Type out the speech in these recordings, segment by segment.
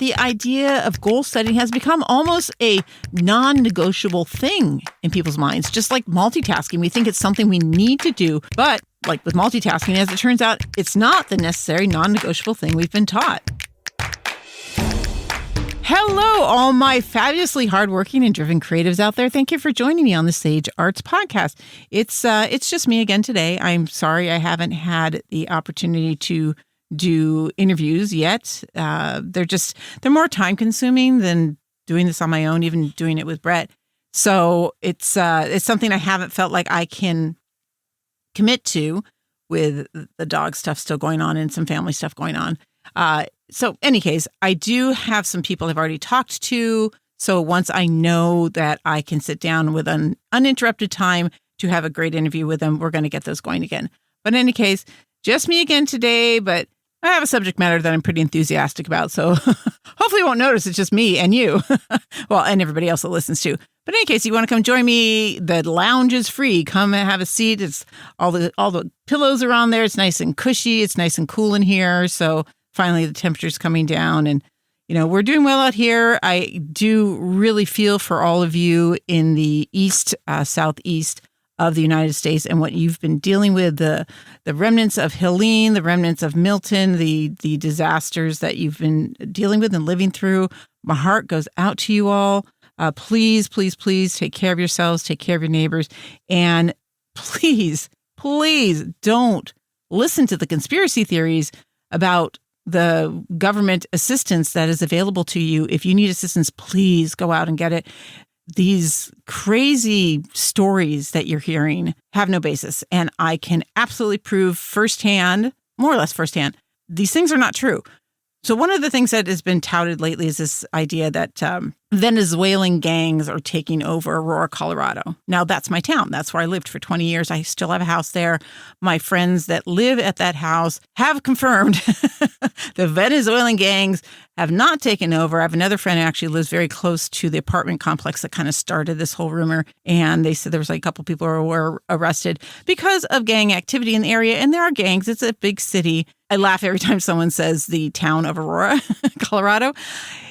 the idea of goal setting has become almost a non-negotiable thing in people's minds, just like multitasking. We think it's something we need to do, but like with multitasking, as it turns out, it's not the necessary non-negotiable thing we've been taught. Hello, all my fabulously hardworking and driven creatives out there. Thank you for joining me on the Sage Arts Podcast. It's just me again today. I'm sorry I haven't had the opportunity to do interviews yet. They're more time consuming than doing this on my own, even doing it with Brett. So it's something I haven't felt like I can commit to with the dog stuff still going on and some family stuff going on. So any case, I do have some people I've already talked to. So once I know that I can sit down with an uninterrupted time to have a great interview with them, we're going to get those going again. But in any case, just me again today, but I have a subject matter that I'm pretty enthusiastic about. So hopefully you won't notice it's just me and you. Well, and everybody else that listens too. But in any case, you want to come join me, the lounge is free. Come and have a seat. It's all the pillows are on there. It's nice and cushy. It's nice and cool in here. So finally, the temperature's coming down and, we're doing well out here. I do really feel for all of you in the east, southeast of the United States and what you've been dealing with, the remnants of Helene, the remnants of Milton, the disasters that you've been dealing with and living through. My heart goes out to you all. Please, please, please take care of yourselves, take care of your neighbors, and please, please don't listen to the conspiracy theories about the government assistance that is available to you. If you need assistance, please go out and get it. These crazy stories that you're hearing have no basis. And I can absolutely prove firsthand, more or less firsthand, these things are not true. So one of the things that has been touted lately is this idea that Venezuelan gangs are taking over Aurora, Colorado. Now, that's my town. That's where I lived for 20 years. I still have a house there. My friends that live at that house have confirmed the Venezuelan gangs have not taken over. I have another friend who actually lives very close to the apartment complex that kind of started this whole rumor. And they said there was like a couple people who were arrested because of gang activity in the area. And there are gangs. It's a big city. I laugh every time someone says the town of Aurora, Colorado.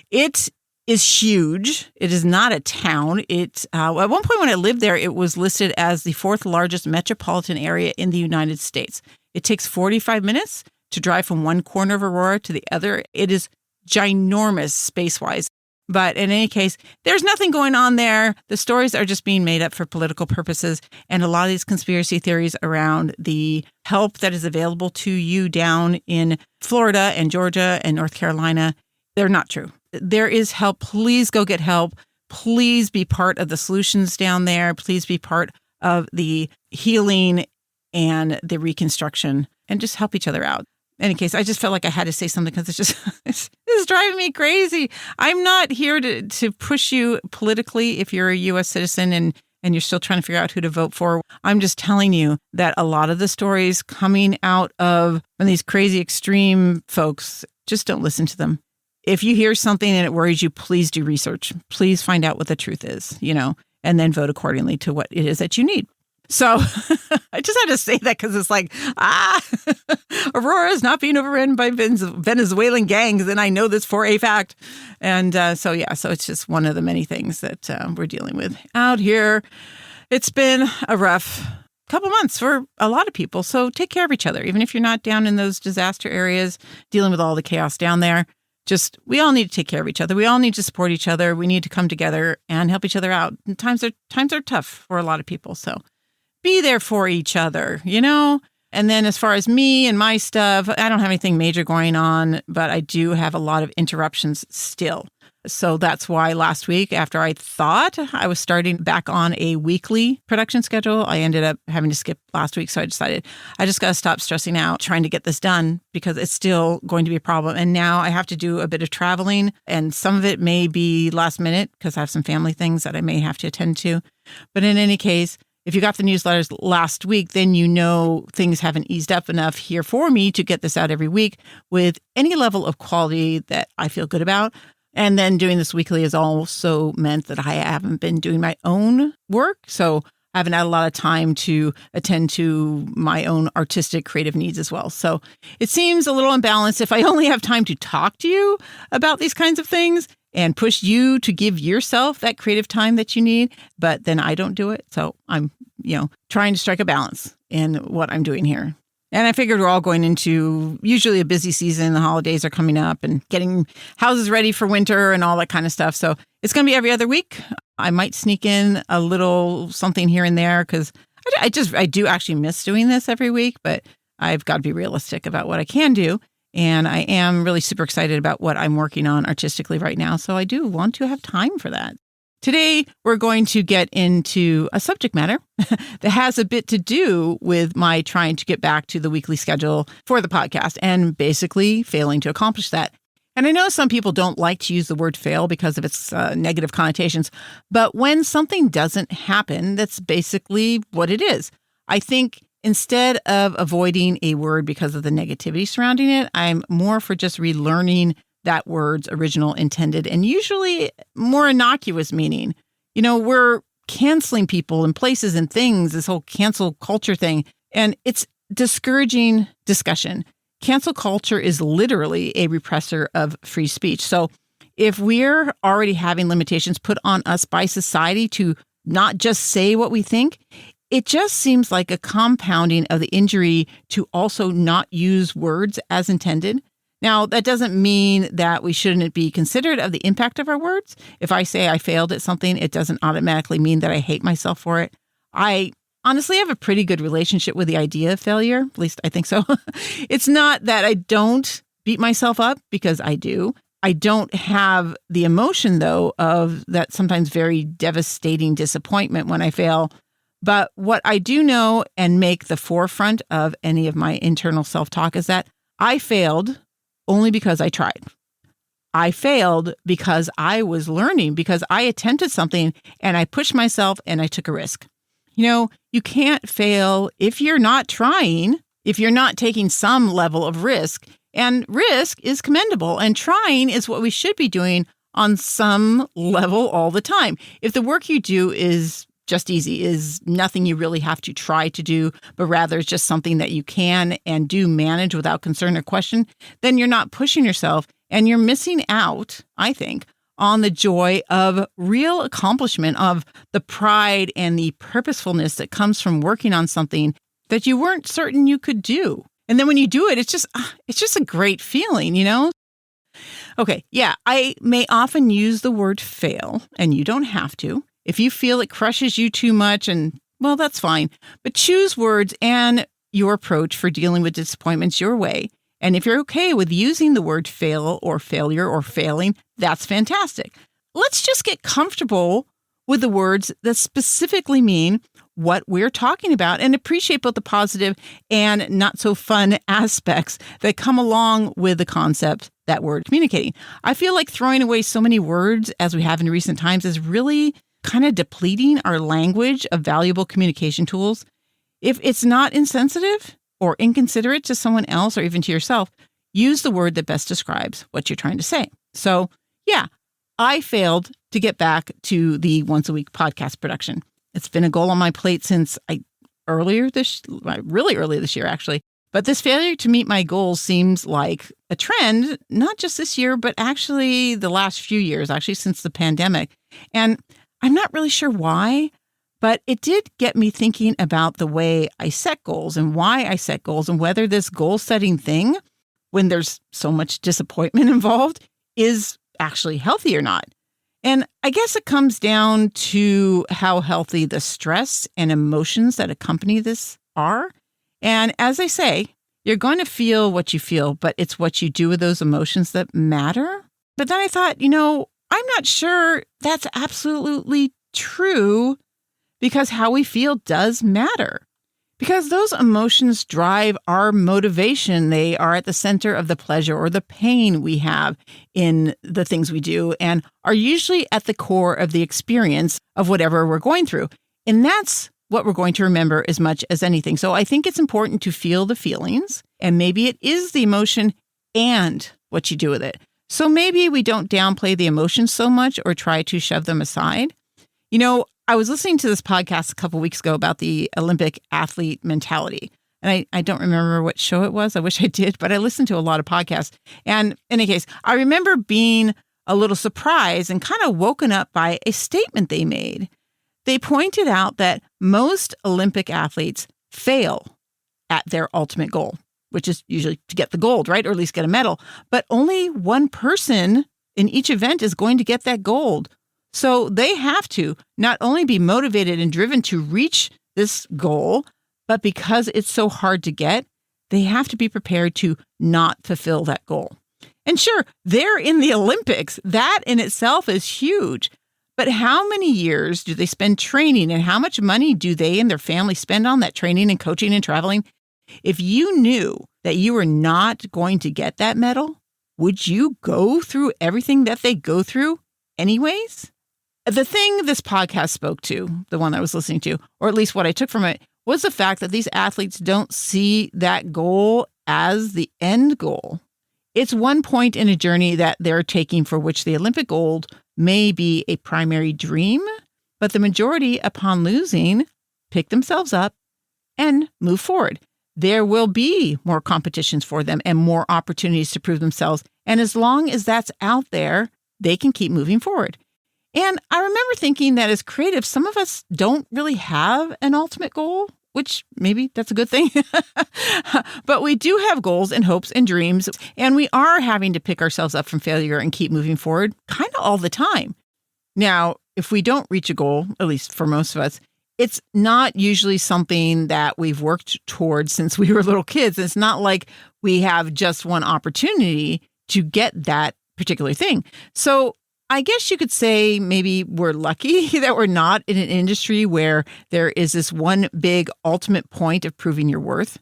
It is huge. It is not a town. At one point when I lived there, it was listed as the fourth largest metropolitan area in the United States. It takes 45 minutes to drive from one corner of Aurora to the other. It is ginormous space-wise. But in any case, there's nothing going on there. The stories are just being made up for political purposes. And a lot of these conspiracy theories around the help that is available to you down in Florida and Georgia and North Carolina, they're not true. There is help. Please go get help. Please be part of the solutions down there. Please be part of the healing and the reconstruction and just help each other out. In any case, I just felt like I had to say something because it's driving me crazy. I'm not here to push you politically if you're a U.S. citizen and you're still trying to figure out who to vote for. I'm just telling you that a lot of the stories coming out of these crazy extreme folks, just don't listen to them. If you hear something and it worries you, please do research. Please find out what the truth is, and then vote accordingly to what it is that you need. So I just had to say that because it's like, Aurora is not being overrun by Venezuelan gangs. And I know this for a fact. And so it's just one of the many things that we're dealing with out here. It's been a rough couple months for a lot of people. So take care of each other, even if you're not down in those disaster areas, dealing with all the chaos down there. We all need to take care of each other. We all need to support each other. We need to come together and help each other out. And times are tough for a lot of people. So be there for each other, And then as far as me and my stuff, I don't have anything major going on, but I do have a lot of interruptions still. So that's why last week, after I thought I was starting back on a weekly production schedule, I ended up having to skip last week. So I decided I just got to stop stressing out trying to get this done because it's still going to be a problem. And now I have to do a bit of traveling, and some of it may be last minute because I have some family things that I may have to attend to. But in any case, if you got the newsletters last week, then things haven't eased up enough here for me to get this out every week with any level of quality that I feel good about. And then doing this weekly has also meant that I haven't been doing my own work. So haven't had a lot of time to attend to my own artistic creative needs as well. So it seems a little unbalanced if I only have time to talk to you about these kinds of things and push you to give yourself that creative time that you need, but then I don't do it. So I'm, trying to strike a balance in what I'm doing here. And I figured we're all going into usually a busy season. The holidays are coming up and getting houses ready for winter and all that kind of stuff. So it's going to be every other week. I might sneak in a little something here and there because I do actually miss doing this every week, but I've got to be realistic about what I can do. And I am really super excited about what I'm working on artistically right now. So I do want to have time for that. Today, we're going to get into a subject matter that has a bit to do with my trying to get back to the weekly schedule for the podcast and basically failing to accomplish that. And I know some people don't like to use the word fail because of its negative connotations, but when something doesn't happen, that's basically what it is. I think instead of avoiding a word because of the negativity surrounding it, I'm more for just relearning that word's original intended and usually more innocuous meaning. We're canceling people and places and things, this whole cancel culture thing, and it's discouraging discussion. Cancel culture is literally a repressor of free speech. So if we're already having limitations put on us by society to not just say what we think, it just seems like a compounding of the injury to also not use words as intended. Now, that doesn't mean that we shouldn't be considerate of the impact of our words. If I say I failed at something, it doesn't automatically mean that I hate myself for it. I honestly have a pretty good relationship with the idea of failure. At least I think so. It's not that I don't beat myself up, because I do. I don't have the emotion, though, of that sometimes very devastating disappointment when I fail. But what I do know and make the forefront of any of my internal self-talk is that I failed only because I tried. I failed because I was learning, because I attempted something and I pushed myself and I took a risk. You can't fail if you're not trying, if you're not taking some level of risk. And risk is commendable, and trying is what we should be doing on some level all the time. If the work you do is just easy, is nothing you really have to try to do, but rather it's just something that you can and do manage without concern or question, then you're not pushing yourself and you're missing out, I think, on the joy of real accomplishment, of the pride and the purposefulness that comes from working on something that you weren't certain you could do. And then when you do it, it's just a great feeling, Okay, yeah, I may often use the word fail, and you don't have to. If you feel it crushes you too much, and well, that's fine. But choose words and your approach for dealing with disappointments your way. And if you're okay with using the word fail or failure or failing, that's fantastic. Let's just get comfortable with the words that specifically mean what we're talking about and appreciate both the positive and not so fun aspects that come along with the concept that we're communicating. I feel like throwing away so many words as we have in recent times is really kind of depleting our language of valuable communication tools. If it's not insensitive or inconsiderate to someone else or even to yourself, use the word that best describes what you're trying to say. So, yeah, I failed to get back to the once a week podcast production. It's been a goal on my plate since really early this year, actually. But this failure to meet my goals seems like a trend, not just this year, but actually the last few years, actually since the pandemic. And I'm not really sure why, but it did get me thinking about the way I set goals and why I set goals and whether this goal setting thing, when there's so much disappointment involved, is actually healthy or not. And I guess it comes down to how healthy the stress and emotions that accompany this are. And as I say, you're going to feel what you feel, but it's what you do with those emotions that matter. But then I thought, I'm not sure that's absolutely true, because how we feel does matter. Because those emotions drive our motivation. They are at the center of the pleasure or the pain we have in the things we do and are usually at the core of the experience of whatever we're going through. And that's what we're going to remember as much as anything. So I think it's important to feel the feelings, and maybe it is the emotion and what you do with it. So maybe we don't downplay the emotions so much or try to shove them aside. I was listening to this podcast a couple weeks ago about the Olympic athlete mentality. And I don't remember what show it was. I wish I did, but I listened to a lot of podcasts. And in any case, I remember being a little surprised and kind of woken up by a statement they made. They pointed out that most Olympic athletes fail at their ultimate goal, which is usually to get the gold, right? Or at least get a medal. But only one person in each event is going to get that gold. So they have to not only be motivated and driven to reach this goal, but because it's so hard to get, they have to be prepared to not fulfill that goal. And sure, they're in the Olympics. That in itself is huge. But how many years do they spend training, and how much money do they and their family spend on that training and coaching and traveling? If you knew that you were not going to get that medal, would you go through everything that they go through anyways? The thing this podcast spoke to, the one I was listening to, or at least what I took from it, was the fact that these athletes don't see that goal as the end goal. It's one point in a journey that they're taking for which the Olympic gold may be a primary dream, but the majority, upon losing, pick themselves up and move forward. There will be more competitions for them and more opportunities to prove themselves. And as long as that's out there, they can keep moving forward. And I remember thinking that as creatives, some of us don't really have an ultimate goal, which maybe that's a good thing. But we do have goals and hopes and dreams, and we are having to pick ourselves up from failure and keep moving forward kind of all the time. Now, if we don't reach a goal, at least for most of us, it's not usually something that we've worked towards since we were little kids. It's not like we have just one opportunity to get that particular thing. So I guess you could say maybe we're lucky that we're not in an industry where there is this one big ultimate point of proving your worth.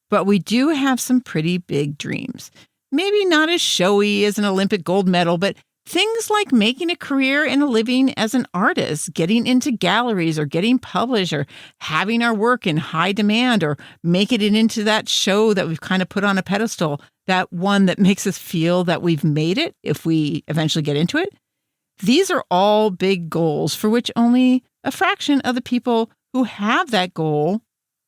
But we do have some pretty big dreams. Maybe not as showy as an Olympic gold medal, but things like making a career and a living as an artist, getting into galleries or getting published or having our work in high demand or making it into that show that we've kind of put on a pedestal, that one that makes us feel that we've made it if we eventually get into it. These are all big goals for which only a fraction of the people who have that goal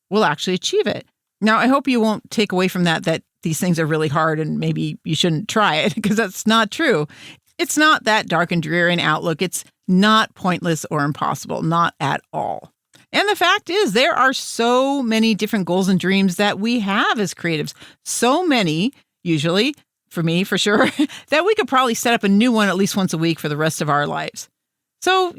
will actually achieve it. Now, I hope you won't take away from that these things are really hard and maybe you shouldn't try it, because that's not true. It's not that dark and dreary an outlook. It's not pointless or impossible, not at all. And the fact is, there are so many different goals and dreams that we have as creatives. So many, usually, for me, for sure, that we could probably set up a new one at least once a week for the rest of our lives. So,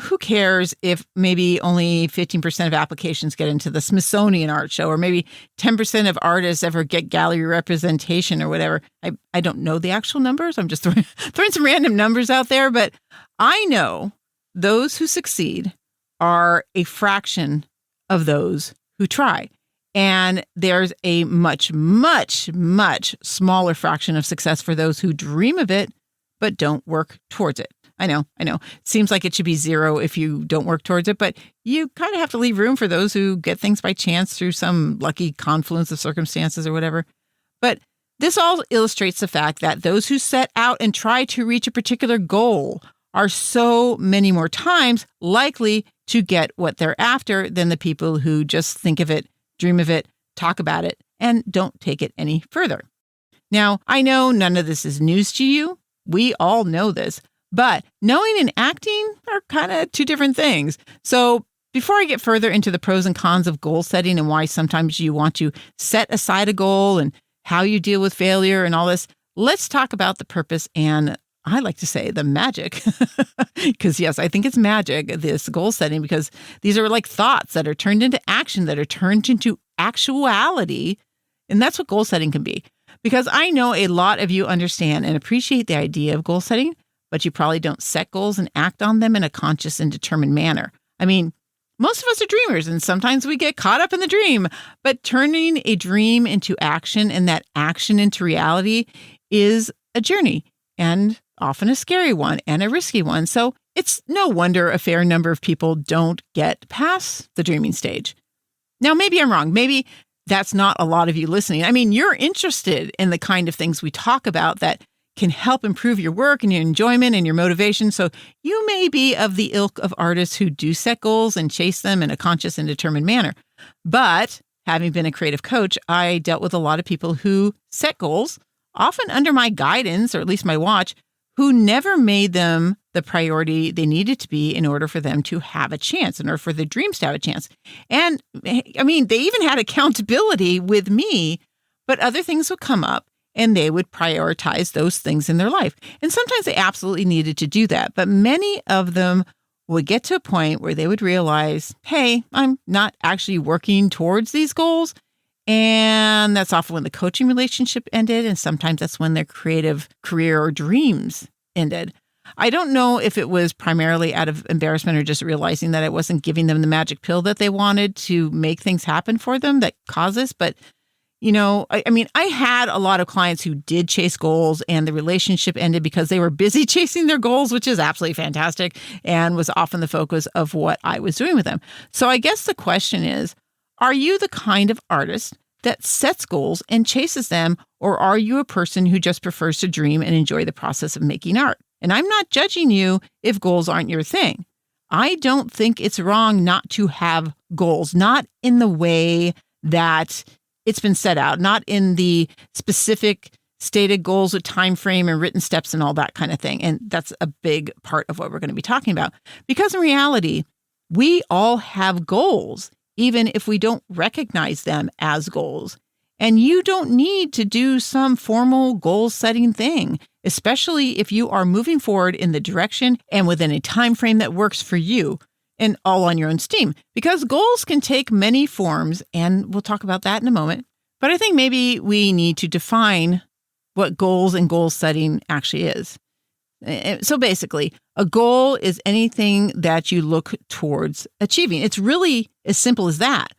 who cares if maybe only 15% of applications get into the Smithsonian Art Show, or maybe 10% of artists ever get gallery representation or whatever. I don't know the actual numbers. I'm just throwing some random numbers out there, but I know those who succeed are a fraction of those who try. And there's a much, much, much smaller fraction of success for those who dream of it, but don't work towards it. I know. It seems like it should be zero if you don't work towards it, but you kind of have to leave room for those who get things by chance through some lucky confluence of circumstances or whatever. But this all illustrates the fact that those who set out and try to reach a particular goal are so many more times likely to get what they're after than the people who just think of it, dream of it, talk about it, and don't take it any further. Now, I know none of this is news to you. We all know this. But knowing and acting are kind of two different things. So before I get further into the pros and cons of goal setting and why sometimes you want to set aside a goal and how you deal with failure and all this, let's talk about the purpose and, I like to say, the magic. Because yes, I think it's magic, this goal setting, because these are like thoughts that are turned into action, that are turned into actuality. And that's what goal setting can be. Because I know a lot of you understand and appreciate the idea of goal setting, but you probably don't set goals and act on them in a conscious and determined manner. I mean, most of us are dreamers, and sometimes we get caught up in the dream, but turning a dream into action and that action into reality is a journey, and often a scary one and a risky one. So it's no wonder a fair number of people don't get past the dreaming stage. Now, maybe I'm wrong. Maybe that's not a lot of you listening. I mean, you're interested in the kind of things we talk about that can help improve your work and your enjoyment and your motivation. So you may be of the ilk of artists who do set goals and chase them in a conscious and determined manner. But having been a creative coach, I dealt with a lot of people who set goals, often under my guidance, or at least my watch, who never made them the priority they needed to be in order for them to have a chance, in order for their dreams to have a chance. And I mean, they even had accountability with me, but other things would come up and they would prioritize those things in their life. And sometimes they absolutely needed to do that. But many of them would get to a point where they would realize, hey, I'm not actually working towards these goals. And that's often when the coaching relationship ended. And sometimes that's when their creative career or dreams ended. I don't know if it was primarily out of embarrassment or just realizing that I wasn't giving them the magic pill that they wanted to make things happen for them that caused this. But, I mean, I had a lot of clients who did chase goals and the relationship ended because they were busy chasing their goals, which is absolutely fantastic and was often the focus of what I was doing with them. So I guess the question is, are you the kind of artist that sets goals and chases them, or are you a person who just prefers to dream and enjoy the process of making art? And I'm not judging you if goals aren't your thing. I don't think it's wrong not to have goals, not in the way that it's been set out, not in the specific stated goals with time frame and written steps and all that kind of thing. And that's a big part of what we're going to be talking about. Because in reality, we all have goals, even if we don't recognize them as goals. And you don't need to do some formal goal-setting thing, especially if you are moving forward in the direction and within a time frame that works for you and all on your own steam. Because goals can take many forms, and we'll talk about that in a moment. But I think maybe we need to define what goals and goal setting actually is. So basically, a goal is anything that you look towards achieving. It's really as simple as that.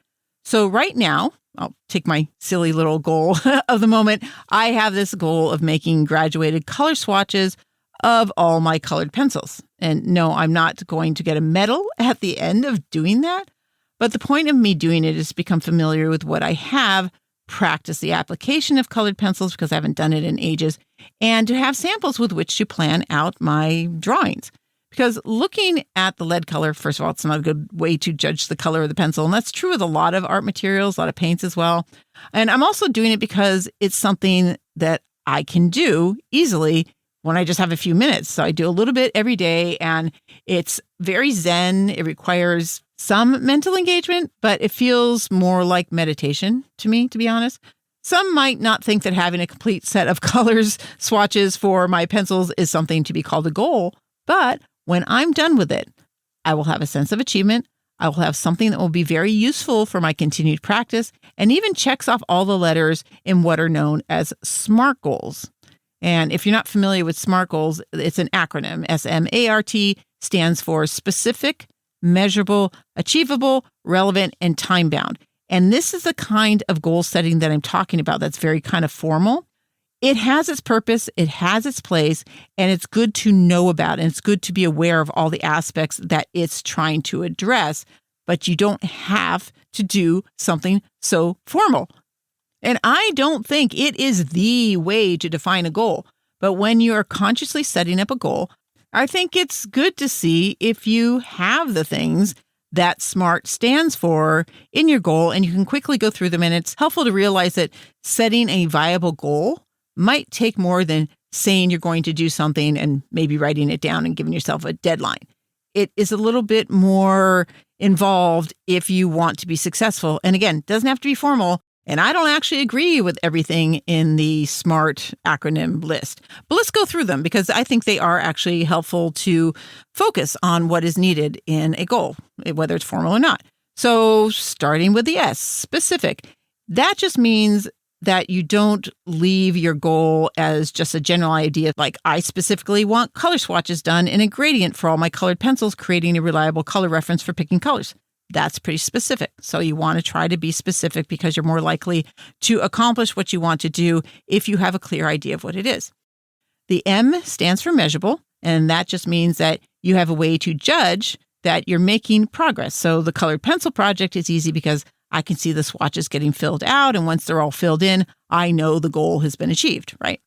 So right now, I'll take my silly little goal of the moment. I have this goal of making graduated color swatches of all my colored pencils. And no, I'm not going to get a medal at the end of doing that. But the point of me doing it is to become familiar with what I have, practice the application of colored pencils because I haven't done it in ages, and to have samples with which to plan out my drawings. Because looking at the lead color, first of all, it's not a good way to judge the color of the pencil. And that's true with a lot of art materials, a lot of paints as well. And I'm also doing it because it's something that I can do easily when I just have a few minutes. So I do a little bit every day, and it's very zen. It requires some mental engagement, but it feels more like meditation to me, to be honest. Some might not think that having a complete set of colors swatches for my pencils is something to be called a goal, but when I'm done with it, I will have a sense of achievement. I will have something that will be very useful for my continued practice and even checks off all the letters in what are known as SMART goals. And if you're not familiar with SMART goals, it's an acronym. SMART stands for specific, measurable, achievable, relevant, and time-bound. And this is the kind of goal setting that I'm talking about that's very kind of formal. It has its purpose, it has its place, and it's good to know about it. And it's good to be aware of all the aspects that it's trying to address, but you don't have to do something so formal. And I don't think it is the way to define a goal. But when you are consciously setting up a goal, I think it's good to see if you have the things that SMART stands for in your goal, and you can quickly go through them. And it's helpful to realize that setting a viable goal might take more than saying you're going to do something and maybe writing it down and giving yourself a deadline. It is a little bit more involved if you want to be successful. And again, it doesn't have to be formal. And I don't actually agree with everything in the SMART acronym list. But let's go through them because I think they are actually helpful to focus on what is needed in a goal, whether it's formal or not. So starting with the S, specific. That just means that you don't leave your goal as just a general idea, like I specifically want color swatches done in a gradient for all my colored pencils, creating a reliable color reference for picking colors. That's pretty specific. So you want to try to be specific because you're more likely to accomplish what you want to do if you have a clear idea of what it is. The M stands for measurable, and that just means that you have a way to judge that you're making progress. So the colored pencil project is easy because I can see the swatches getting filled out, and once they're all filled in, I know the goal has been achieved, right?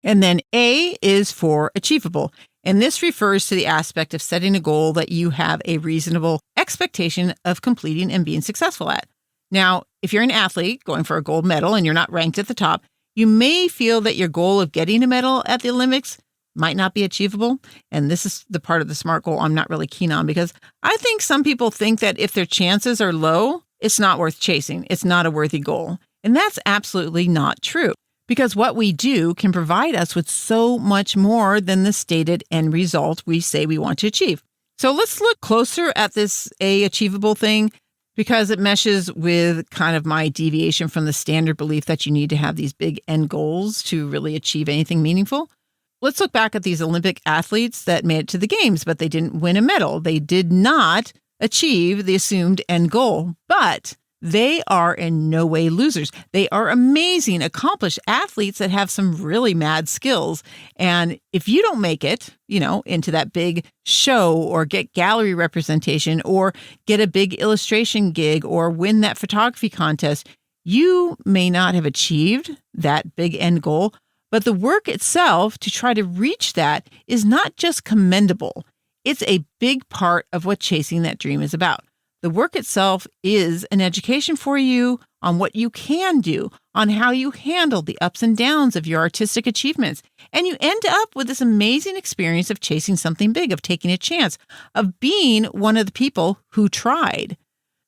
And then A is for achievable. And this refers to the aspect of setting a goal that you have a reasonable expectation of completing and being successful at. Now, if you're an athlete going for a gold medal and you're not ranked at the top, you may feel that your goal of getting a medal at the Olympics might not be achievable. And this is the part of the SMART goal I'm not really keen on, because I think some people think that if their chances are low, it's not worth chasing. It's not a worthy goal. And that's absolutely not true, because what we do can provide us with so much more than the stated end result we say we want to achieve. So let's look closer at this achievable thing, because it meshes with kind of my deviation from the standard belief that you need to have these big end goals to really achieve anything meaningful. Let's look back at these Olympic athletes that made it to the games, but they didn't win a medal. They did not achieve the assumed end goal, but they are in no way losers. They are amazing, accomplished athletes that have some really mad skills. And if you don't make it, into that big show or get gallery representation or get a big illustration gig or win that photography contest, you may not have achieved that big end goal, but the work itself to try to reach that is not just commendable. It's a big part of what chasing that dream is about. The work itself is an education for you on what you can do, on how you handle the ups and downs of your artistic achievements. And you end up with this amazing experience of chasing something big, of taking a chance, of being one of the people who tried.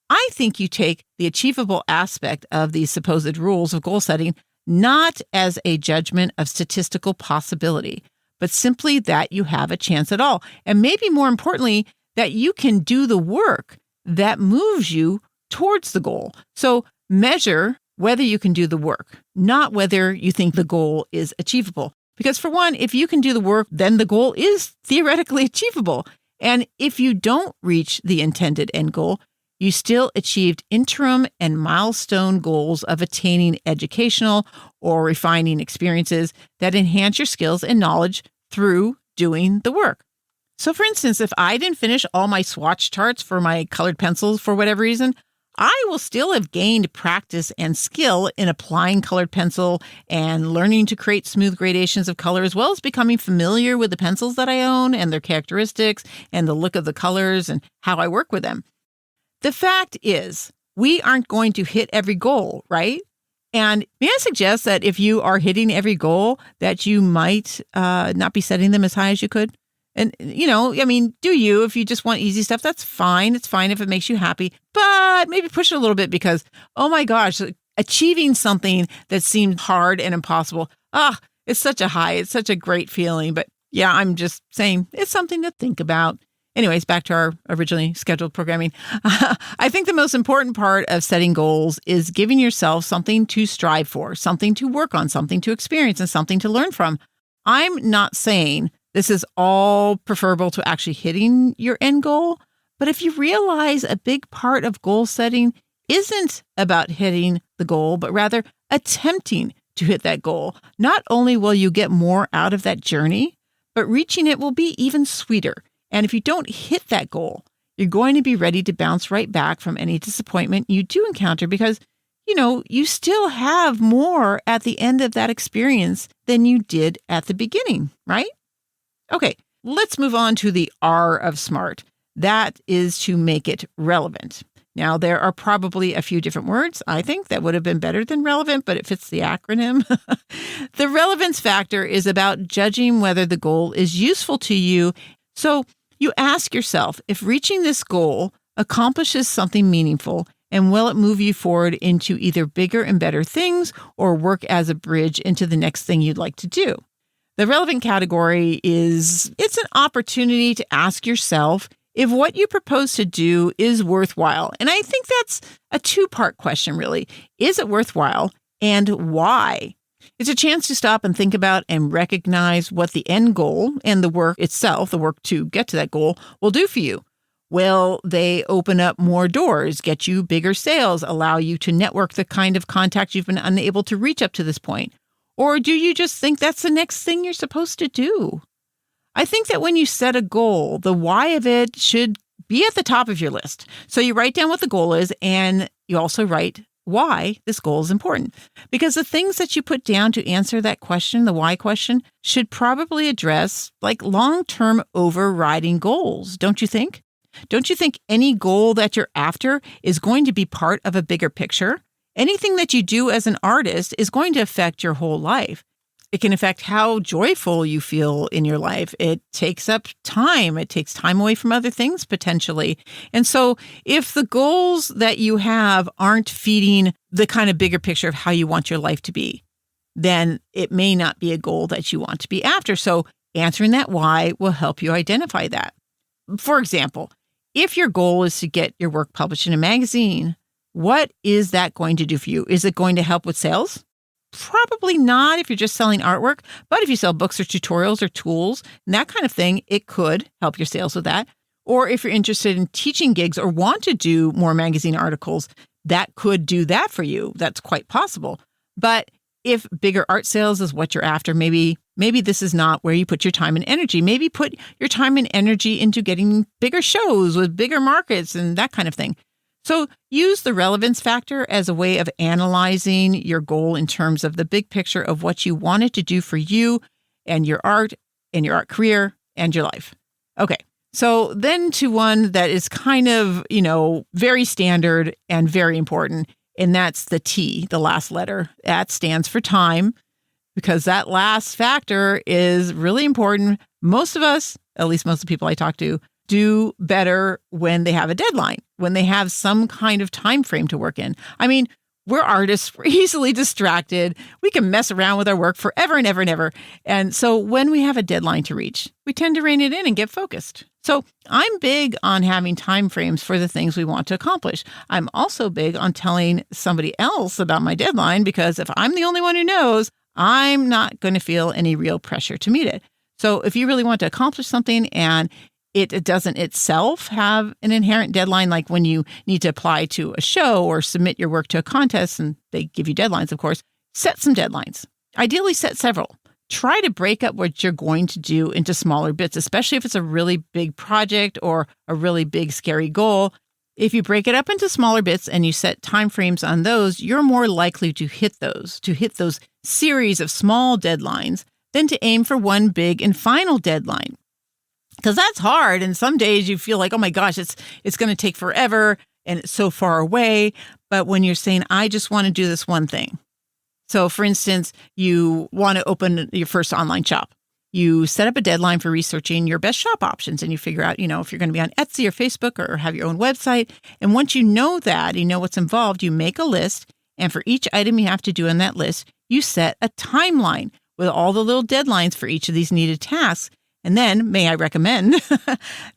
I think you take the achievable aspect of these supposed rules of goal setting not as a judgment of statistical possibility, but simply that you have a chance at all. And maybe more importantly, that you can do the work that moves you towards the goal. So measure whether you can do the work, not whether you think the goal is achievable. Because for one, if you can do the work, then the goal is theoretically achievable. And if you don't reach the intended end goal, you still achieved interim and milestone goals of attaining educational or refining experiences that enhance your skills and knowledge through doing the work. So for instance, if I didn't finish all my swatch charts for my colored pencils for whatever reason, I will still have gained practice and skill in applying colored pencil and learning to create smooth gradations of color, as well as becoming familiar with the pencils that I own and their characteristics and the look of the colors and how I work with them. The fact is, we aren't going to hit every goal, right? And may I suggest that if you are hitting every goal, that you might not be setting them as high as you could? And, do you? If you just want easy stuff, that's fine. It's fine if it makes you happy. But maybe push it a little bit because, oh my gosh, achieving something that seemed hard and impossible, it's such a high. It's such a great feeling. But yeah, I'm just saying it's something to think about. Anyways, back to our originally scheduled programming. I think the most important part of setting goals is giving yourself something to strive for, something to work on, something to experience, and something to learn from. I'm not saying this is all preferable to actually hitting your end goal, but if you realize a big part of goal setting isn't about hitting the goal, but rather attempting to hit that goal, not only will you get more out of that journey, but reaching it will be even sweeter. And if you don't hit that goal, you're going to be ready to bounce right back from any disappointment you do encounter because, you still have more at the end of that experience than you did at the beginning, right? Okay, let's move on to the R of SMART. That is to make it relevant. Now, there are probably a few different words, I think, that would have been better than relevant, but it fits the acronym. The relevance factor is about judging whether the goal is useful to you. So you ask yourself if reaching this goal accomplishes something meaningful, and will it move you forward into either bigger and better things or work as a bridge into the next thing you'd like to do? The relevant category it's an opportunity to ask yourself if what you propose to do is worthwhile. And I think that's a two-part question, really. Is it worthwhile and why? It's a chance to stop and think about and recognize what the end goal and the work itself, the work to get to that goal, will do for you. Will they open up more doors, get you bigger sales, allow you to network the kind of contact you've been unable to reach up to this point? Or do you just think that's the next thing you're supposed to do? I think that when you set a goal, the why of it should be at the top of your list. So you write down what the goal is, and you also write why this goal is important. Because the things that you put down to answer that question, the why question, should probably address like long-term overriding goals, don't you think? Don't you think any goal that you're after is going to be part of a bigger picture? Anything that you do as an artist is going to affect your whole life. It can affect how joyful you feel in your life. It takes up time. It takes time away from other things potentially. And so if the goals that you have aren't feeding the kind of bigger picture of how you want your life to be, then it may not be a goal that you want to be after. So answering that why will help you identify that. For example, if your goal is to get your work published in a magazine, what is that going to do for you? Is it going to help with sales? Probably not if you're just selling artwork, but if you sell books or tutorials or tools and that kind of thing, it could help your sales with that. Or if you're interested in teaching gigs or want to do more magazine articles, that could do that for you. That's quite possible. But if bigger art sales is what you're after, maybe this is not where you put your time and energy. Maybe put your time and energy into getting bigger shows with bigger markets and that kind of thing. So use the relevance factor as a way of analyzing your goal in terms of the big picture of what you want it to do for you and your art career and your life. Okay. So then to one that is kind of, very standard and very important, and that's the T, the last letter. That stands for time, because that last factor is really important. Most of us, at least most of the people I talk to, do better when they have a deadline, when they have some kind of time frame to work in. I mean, we're artists, we're easily distracted. We can mess around with our work forever and ever and ever. And so when we have a deadline to reach, we tend to rein it in and get focused. So I'm big on having time frames for the things we want to accomplish. I'm also big on telling somebody else about my deadline, because if I'm the only one who knows, I'm not going to feel any real pressure to meet it. So if you really want to accomplish something and it doesn't itself have an inherent deadline, like when you need to apply to a show or submit your work to a contest, and they give you deadlines, of course, set some deadlines. Ideally, set several. Try to break up what you're going to do into smaller bits, especially if it's a really big project or a really big, scary goal. If you break it up into smaller bits and you set timeframes on those, you're more likely to hit those series of small deadlines than to aim for one big and final deadline. Because that's hard. And some days you feel like, oh my gosh, it's going to take forever and it's so far away. But when you're saying, I just want to do this one thing. So for instance, you want to open your first online shop. You set up a deadline for researching your best shop options, and you figure out, if you're going to be on Etsy or Facebook or have your own website. And once you know that, you know what's involved, you make a list. And for each item you have to do on that list, you set a timeline with all the little deadlines for each of these needed tasks. And then, may I recommend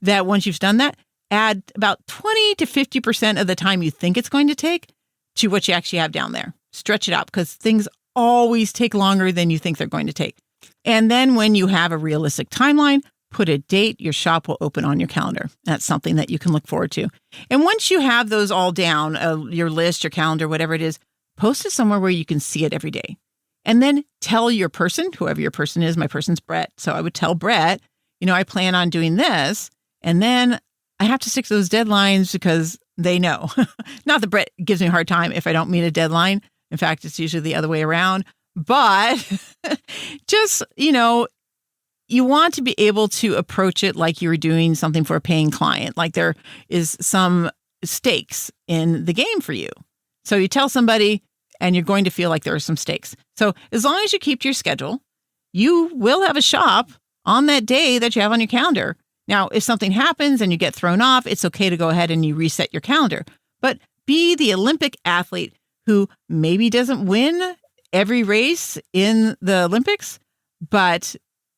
that once you've done that, add about 20 to 50% of the time you think it's going to take to what you actually have down there. Stretch it out, because things always take longer than you think they're going to take. And then when you have a realistic timeline, put a date your shop will open on your calendar. That's something that you can look forward to. And once you have those all down, your list, your calendar, whatever it is, post it somewhere where you can see it every day. And then tell your person, whoever your person is. My person's Brett. So I would tell Brett, I plan on doing this. And then I have to stick to those deadlines because they know. Not that Brett gives me a hard time if I don't meet a deadline. In fact, it's usually the other way around. But just, you want to be able to approach it like you were doing something for a paying client, like there is some stakes in the game for you. So you tell somebody, and you're going to feel like there are some stakes. So as long as you keep to your schedule, you will have a shop on that day that you have on your calendar. Now, if something happens and you get thrown off, it's okay to go ahead and you reset your calendar. But be the Olympic athlete who maybe doesn't win every race in the Olympics, but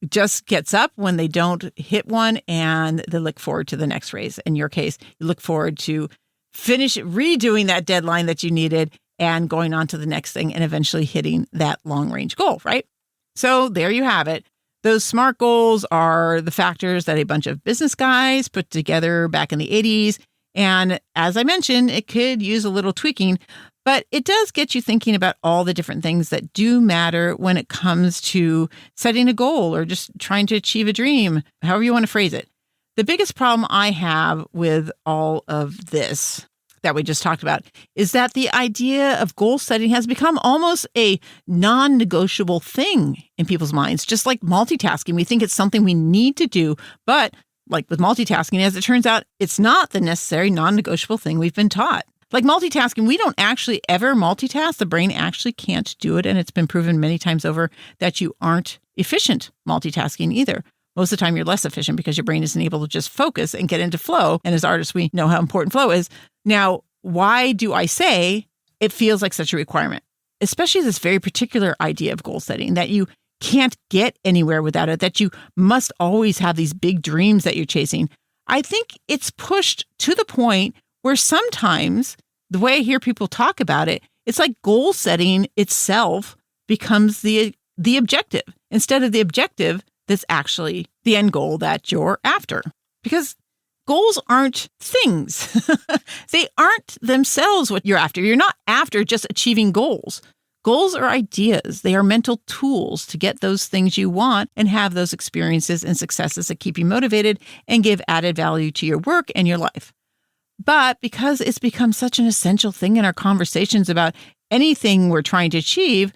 just gets up when they don't hit one and they look forward to the next race. In your case, you look forward to redoing that deadline that you needed and going on to the next thing and eventually hitting that long-range goal, right? So there you have it. Those SMART goals are the factors that a bunch of business guys put together back in the 80s. And as I mentioned, it could use a little tweaking, but it does get you thinking about all the different things that do matter when it comes to setting a goal or just trying to achieve a dream, however you want to phrase it. The biggest problem I have with all of this, that we just talked about is that the idea of goal setting has become almost a non-negotiable thing in people's minds. Just like multitasking, we think it's something we need to do. But like with multitasking, as it turns out, it's not the necessary non-negotiable thing we've been taught. Like multitasking, we don't actually ever multitask. The brain actually can't do it. And it's been proven many times over that you aren't efficient multitasking either. Most of the time, you're less efficient because your brain isn't able to just focus and get into flow. And as artists, we know how important flow is. Now, why do I say it feels like such a requirement? Especially this very particular idea of goal setting, that you can't get anywhere without it, that you must always have these big dreams that you're chasing. I think it's pushed to the point where sometimes the way I hear people talk about it, it's like goal setting itself becomes the objective instead of the objective that's actually the end goal that you're after. Because goals aren't things. They aren't themselves what you're after. You're not after just achieving goals. Goals are ideas. They are mental tools to get those things you want and have those experiences and successes that keep you motivated and give added value to your work and your life. But because it's become such an essential thing in our conversations about anything we're trying to achieve,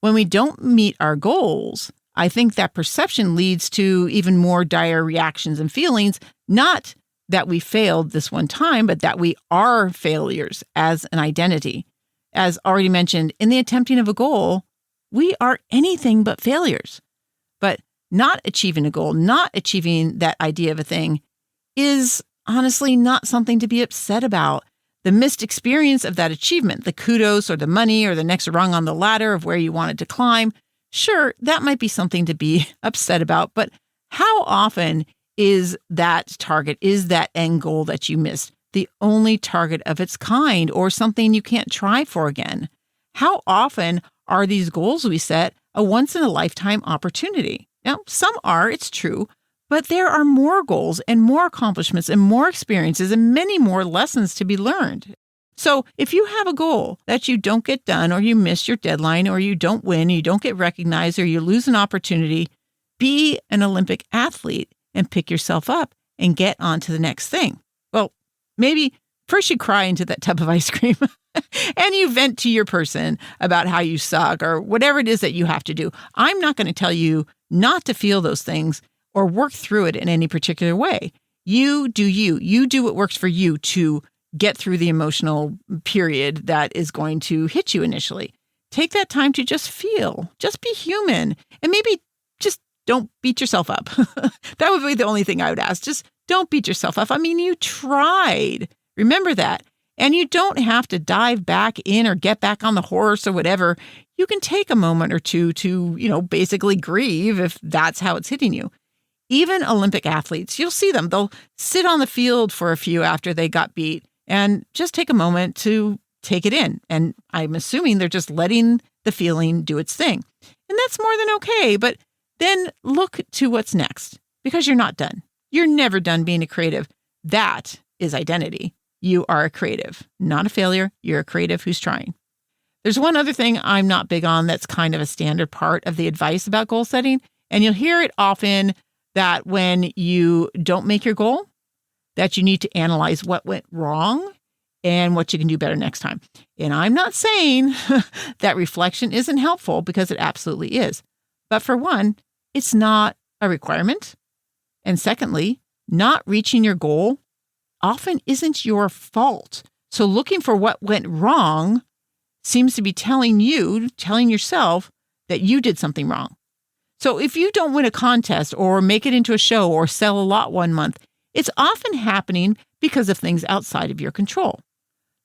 when we don't meet our goals, I think that perception leads to even more dire reactions and feelings, not that we failed this one time, but that we are failures as an identity. As already mentioned, in the attempting of a goal, we are anything but failures. But not achieving a goal, not achieving that idea of a thing is honestly not something to be upset about. The missed experience of that achievement, the kudos or the money or the next rung on the ladder of where you wanted to climb, sure, that might be something to be upset about, but how often is that target, is that end goal that you missed the only target of its kind or something you can't try for again? How often are these goals we set a once-in-a-lifetime opportunity? Now, some are, it's true, but there are more goals and more accomplishments and more experiences and many more lessons to be learned. So if you have a goal that you don't get done or you miss your deadline or you don't win, you don't get recognized or you lose an opportunity, be an Olympic athlete and pick yourself up and get on to the next thing. Well, maybe first you cry into that tub of ice cream and you vent to your person about how you suck or whatever it is that you have to do. I'm not going to tell you not to feel those things or work through it in any particular way. You do you. You do what works for you to get through the emotional period that is going to hit you initially. Take that time to just feel, just be human, and maybe just don't beat yourself up. That would be the only thing I would ask. Just don't beat yourself up. I mean, you tried. Remember that. And you don't have to dive back in or get back on the horse or whatever. You can take a moment or two to, basically grieve if that's how it's hitting you. Even Olympic athletes, you'll see them. They'll sit on the field for a few after they got beat and just take a moment to take it in. And I'm assuming they're just letting the feeling do its thing. And that's more than okay. But then look to what's next because you're not done. You're never done being a creative. That is identity. You are a creative, not a failure. You're a creative who's trying. There's one other thing I'm not big on that's kind of a standard part of the advice about goal setting. And you'll hear it often that when you don't make your goal, that you need to analyze what went wrong and what you can do better next time. And I'm not saying that reflection isn't helpful because it absolutely is. But for one, it's not a requirement. And secondly, not reaching your goal often isn't your fault. So looking for what went wrong seems to be telling yourself that you did something wrong. So if you don't win a contest or make it into a show or sell a lot one month, it's often happening because of things outside of your control.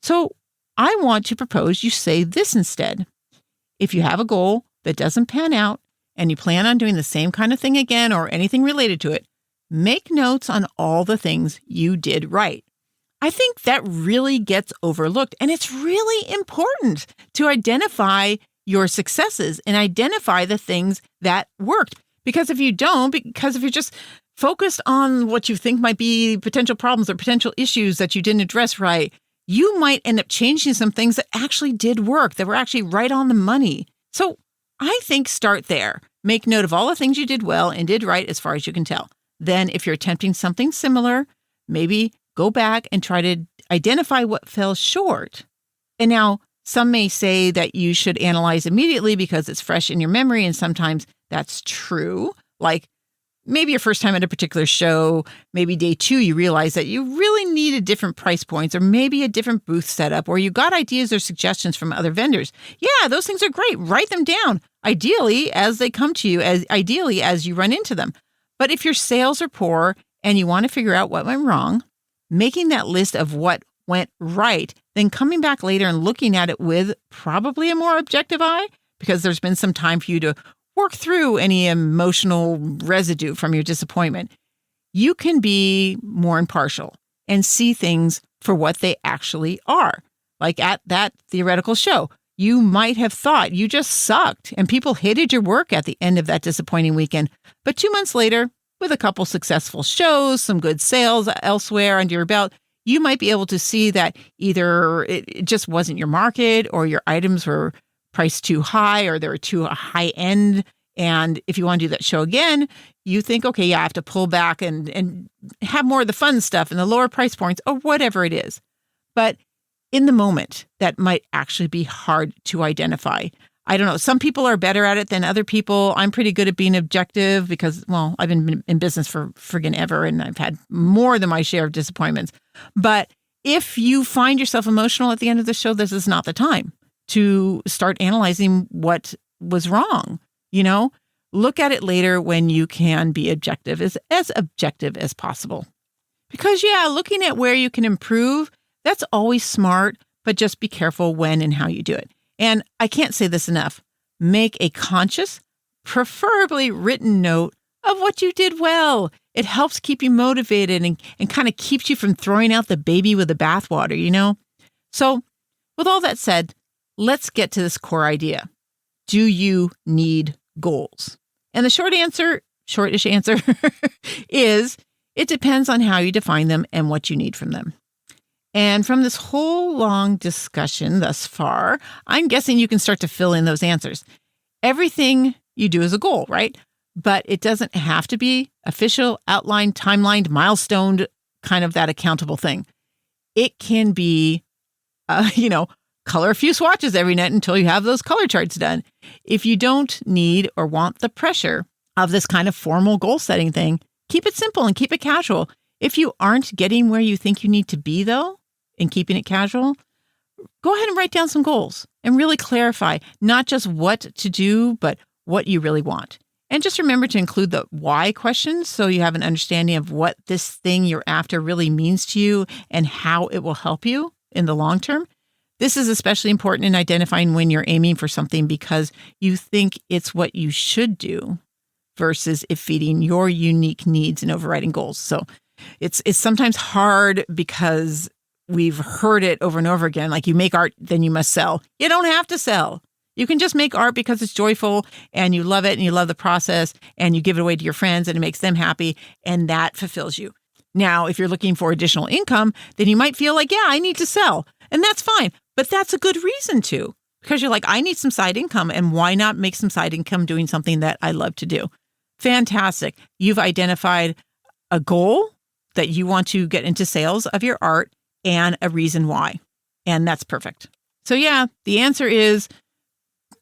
So I want to propose you say this instead. If you have a goal that doesn't pan out and you plan on doing the same kind of thing again or anything related to it, make notes on all the things you did right. I think that really gets overlooked, and it's really important to identify your successes and identify the things that worked. Because if you don't, because if you're just focused on what you think might be potential problems or potential issues that you didn't address right, you might end up changing some things that actually did work, that were actually right on the money. So I think start there. Make note of all the things you did well and did right as far as you can tell. Then if you're attempting something similar, maybe go back and try to identify what fell short. And now some may say that you should analyze immediately because it's fresh in your memory, and sometimes that's true. Like maybe your first time at a particular show, maybe day 2, you realize that you really needed different price points or maybe a different booth setup, or you got ideas or suggestions from other vendors. Yeah, those things are great. Write them down, ideally as they come to you, ideally as you run into them. But if your sales are poor and you want to figure out what went wrong, making that list of what went right, then coming back later and looking at it with probably a more objective eye, because there's been some time for you to work through any emotional residue from your disappointment, you can be more impartial and see things for what they actually are. Like at that theoretical show, you might have thought you just sucked and people hated your work at the end of that disappointing weekend. But 2 months later, with a couple successful shows, some good sales elsewhere under your belt, you might be able to see that either it just wasn't your market, or your items were priced too high, or they were too high end. And if you want to do that show again, you think, okay, yeah, I have to pull back and have more of the fun stuff and the lower price points or whatever it is. But in the moment, that might actually be hard to identify. I don't know. Some people are better at it than other people. I'm pretty good at being objective because, well, I've been in business for friggin' ever, and I've had more than my share of disappointments. But if you find yourself emotional at the end of the show, this is not the time to start analyzing what was wrong. Look at it later when you can be objective, as objective as possible. Because, yeah, looking at where you can improve, that's always smart, but just be careful when and how you do it. And I can't say this enough. Make a conscious, preferably written note of what you did well. It helps keep you motivated and kind of keeps you from throwing out the baby with the bathwater, So with all that said, let's get to this core idea. Do you need goals? And the shortish answer is it depends on how you define them and what you need from them. And from this whole long discussion thus far, I'm guessing you can start to fill in those answers. Everything you do is a goal, right? But it doesn't have to be official, outlined, timelined, milestoned, kind of that accountable thing. It can be, color a few swatches every night until you have those color charts done. If you don't need or want the pressure of this kind of formal goal setting thing, keep it simple and keep it casual. If you aren't getting where you think you need to be, though, and keeping it casual, go ahead and write down some goals and really clarify not just what to do, but what you really want. And just remember to include the why questions so you have an understanding of what this thing you're after really means to you and how it will help you in the long term. This is especially important in identifying when you're aiming for something because you think it's what you should do versus it feeding your unique needs and overriding goals. So it's sometimes hard because we've heard it over and over again, like you make art, then you must sell. You don't have to sell. You can just make art because it's joyful and you love it and you love the process and you give it away to your friends and it makes them happy and that fulfills you. Now, if you're looking for additional income, then you might feel like, yeah, I need to sell. And that's fine. But that's a good reason to, because you're like, I need some side income. And why not make some side income doing something that I love to do? Fantastic. You've identified a goal that you want to get into sales of your art and a reason why. And that's perfect. So yeah, the answer is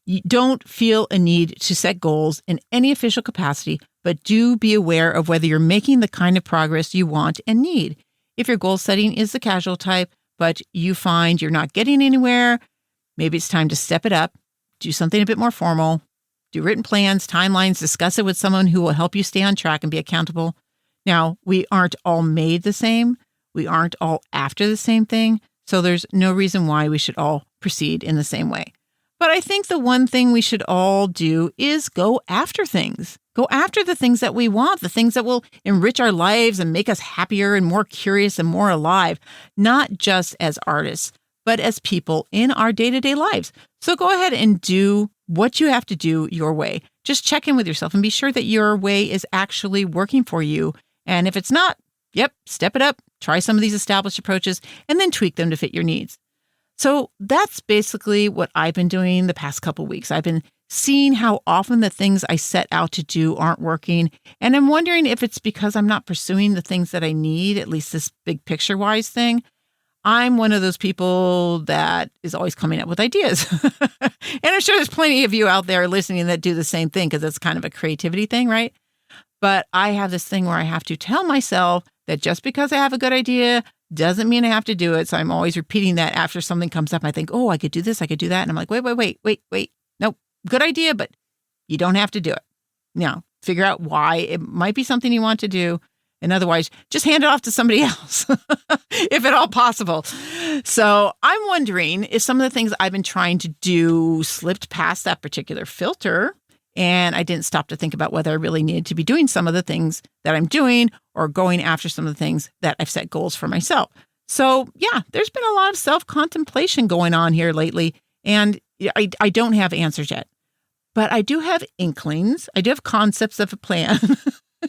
you don't feel a need to set goals in any official capacity, but do be aware of whether you're making the kind of progress you want and need. If your goal setting is the casual type, but you find you're not getting anywhere, maybe it's time to step it up, do something a bit more formal, do written plans, timelines, discuss it with someone who will help you stay on track and be accountable. Now, we aren't all made the same. We aren't all after the same thing. So there's no reason why we should all proceed in the same way. But I think the one thing we should all do is go after things. Go after the things that we want, the things that will enrich our lives and make us happier and more curious and more alive, not just as artists, but as people in our day-to-day lives. So go ahead and do what you have to do your way. Just check in with yourself and be sure that your way is actually working for you. And if it's not, step it up, try some of these established approaches, and then tweak them to fit your needs. So that's basically what I've been doing the past couple of weeks. I've been seeing how often the things I set out to do aren't working. And I'm wondering if it's because I'm not pursuing the things that I need, at least this big picture wise thing. I'm one of those people that is always coming up with ideas. And I'm sure there's plenty of you out there listening that do the same thing because it's kind of a creativity thing, right? But I have this thing where I have to tell myself that just because I have a good idea doesn't mean I have to do it. So I'm always repeating that after something comes up. I think, oh, I could do this, I could do that. And I'm like, wait. Nope, good idea, but you don't have to do it. Now, figure out why it might be something you want to do. And otherwise, just hand it off to somebody else, if at all possible. So I'm wondering if some of the things I've been trying to do slipped past that particular filter, and I didn't stop to think about whether I really needed to be doing some of the things that I'm doing or going after some of the things that I've set goals for myself. So yeah, there's been a lot of self-contemplation going on here lately, and I don't have answers yet. But I do have inklings. I do have concepts of a plan.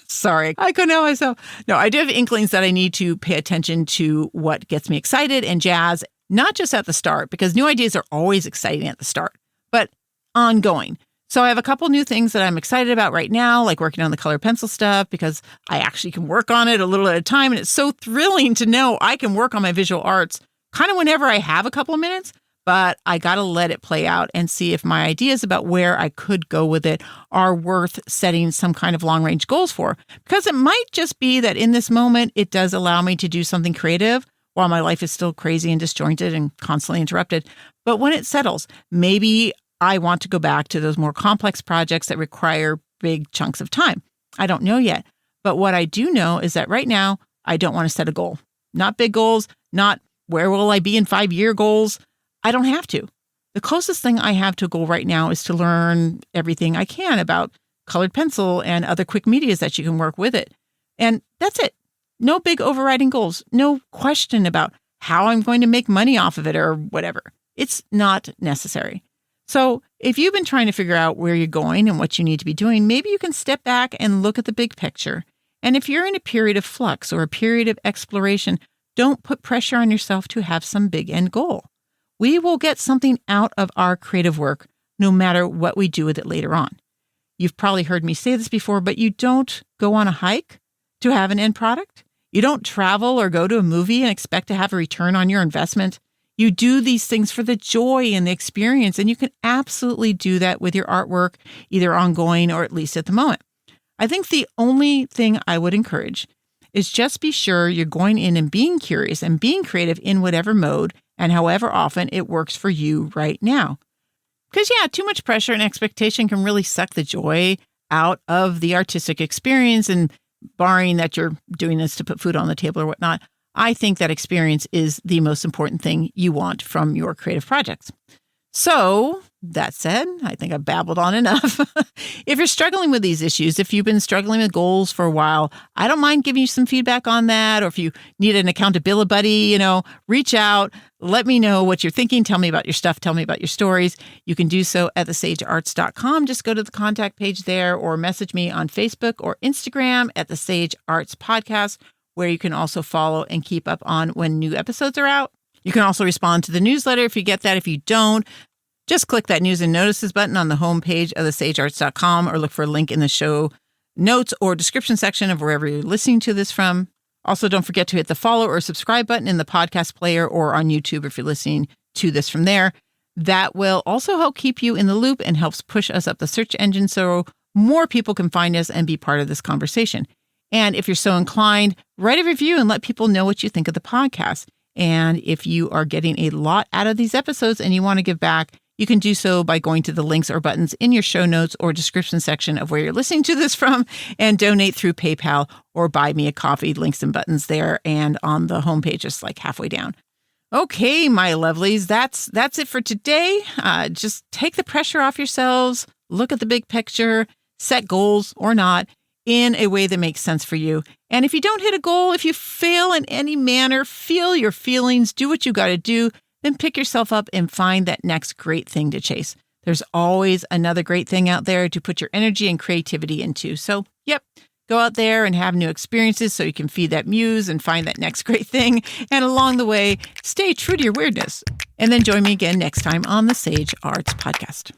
Sorry, I couldn't help myself. No, I do have inklings that I need to pay attention to what gets me excited and jazz, not just at the start, because new ideas are always exciting at the start, but ongoing. So I have a couple new things that I'm excited about right now, like working on the colored pencil stuff, because I actually can work on it a little at a time. And it's so thrilling to know I can work on my visual arts kind of whenever I have a couple of minutes. But I got to let it play out and see if my ideas about where I could go with it are worth setting some kind of long range goals for. Because it might just be that in this moment, it does allow me to do something creative while my life is still crazy and disjointed and constantly interrupted. But when it settles, maybe I want to go back to those more complex projects that require big chunks of time. I don't know yet. But what I do know is that right now, I don't want to set a goal. Not big goals, not where will I be in 5-year goals. I don't have to. The closest thing I have to a goal right now is to learn everything I can about colored pencil and other quick medias that you can work with it. And that's it. No big overriding goals. No question about how I'm going to make money off of it or whatever. It's not necessary. So if you've been trying to figure out where you're going and what you need to be doing, maybe you can step back and look at the big picture. And if you're in a period of flux or a period of exploration, don't put pressure on yourself to have some big end goal. We will get something out of our creative work no matter what we do with it later on. You've probably heard me say this before, but you don't go on a hike to have an end product. You don't travel or go to a movie and expect to have a return on your investment. You do these things for the joy and the experience, and you can absolutely do that with your artwork, either ongoing or at least at the moment. I think the only thing I would encourage is just be sure you're going in and being curious and being creative in whatever mode and however often it works for you right now. Because too much pressure and expectation can really suck the joy out of the artistic experience, and barring that you're doing this to put food on the table or whatnot, I think that experience is the most important thing you want from your creative projects. So that said, I think I've babbled on enough. If you're struggling with these issues, if you've been struggling with goals for a while, I don't mind giving you some feedback on that. Or if you need an accountability buddy, reach out, let me know what you're thinking. Tell me about your stuff. Tell me about your stories. You can do so at thesagearts.com. Just go to the contact page there or message me on Facebook or Instagram at the Sage Arts Podcast, where you can also follow and keep up on when new episodes are out. You can also respond to the newsletter if you get that. If you don't, just click that news and notices button on the homepage of thesagearts.com or look for a link in the show notes or description section of wherever you're listening to this from. Also, don't forget to hit the follow or subscribe button in the podcast player or on YouTube if you're listening to this from there. That will also help keep you in the loop and helps push us up the search engine so more people can find us and be part of this conversation. And if you're so inclined, write a review and let people know what you think of the podcast. And if you are getting a lot out of these episodes and you want to give back, you can do so by going to the links or buttons in your show notes or description section of where you're listening to this from and donate through PayPal or buy me a coffee. Links and buttons there and on the homepage, just like halfway down. Okay, my lovelies, that's it for today. Just take the pressure off yourselves, look at the big picture, set goals or not, in a way that makes sense for you. And if you don't hit a goal, if you fail in any manner, feel your feelings, do what you got to do, then pick yourself up and find that next great thing to chase. There's always another great thing out there to put your energy and creativity into. So, go out there and have new experiences so you can feed that muse and find that next great thing. And along the way, stay true to your weirdness. And then join me again next time on the Sage Arts Podcast.